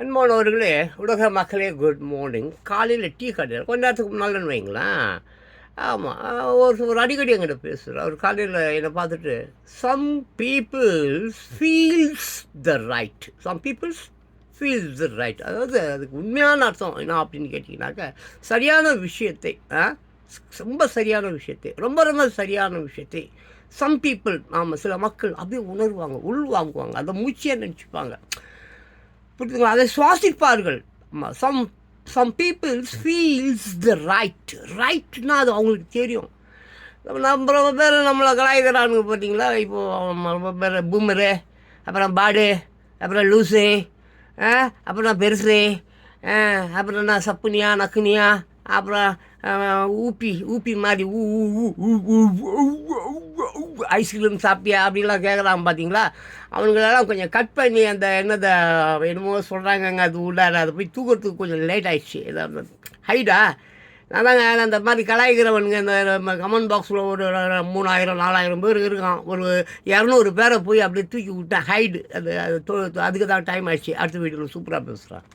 அன்பானவர்களே, உலக மக்களே குட் மார்னிங். காலையில் டீ கடையில் கொஞ்ச நேரத்துக்கு முன்னாலன்னு வைங்களேன். ஆமாம், ஒரு அடிக்கடி என்கிட்ட பேசுகிறார். அவர் காலையில் என்னை பார்த்துட்டு, some peoples feels the right, some peoples feels the right. அதாவது அதுக்கு உண்மையான அர்த்தம் என்ன அப்படின்னு கேட்டிங்கனாக்கா, சரியான விஷயத்தை, ரொம்ப சரியான விஷயத்தை, ரொம்ப ரொம்ப சரியான விஷயத்தை சம் பீப்புள், சில மக்கள் அப்படியே உணர்வாங்க, உள்வாங்குவாங்க, அதை மூச்சியாக நினச்சிப்பாங்க. புரியுதுங்களா? அதை சுவாசிப்பார்கள். ஆமாம், சம் பீப்புள்ஸ் ஃபீல்ஸ் த ரைட்னா அது அவங்களுக்கு தெரியும். நம்ம ரொம்ப பேர் நம்மளை கலாய்க்கிறானுங்க பார்த்தீங்களா? இப்போது ரொம்ப பேர் பூமரு, அப்புறம் பாடு, அப்புறம் லூஸு, அப்புறம் பெருசு, அப்புறம் நான் சப்புனியா நக்குனியா, அப்புறம் ஊப்பி மாதிரி ஐஸ்கிரீம் சாப்பிட்டியா அப்படின்லாம் கேட்குறான் பார்த்தீங்களா? அவனுங்களெல்லாம் கொஞ்சம் கட் பண்ணி அந்த என்னமோ சொல்கிறாங்கங்க, அது உள்ளார அதை போய் தூக்கிறதுக்கு கொஞ்சம் லேட் ஆகிடுச்சு. ஏதாவது ஹைடா நான் தாங்க அந்த மாதிரி கலாய்க்கிறவனுங்க இந்த கமெண்ட் பாக்ஸில் ஒரு 3000 4000 பேர் இருக்கான். ஒரு 200 பேரை போய் அப்படியே தூக்கி விட்டேன் ஹைடு. அதுக்கு தான் டைம் ஆகிடுச்சு. அடுத்த வீட்டில் சூப்பராக பேசுகிறான்.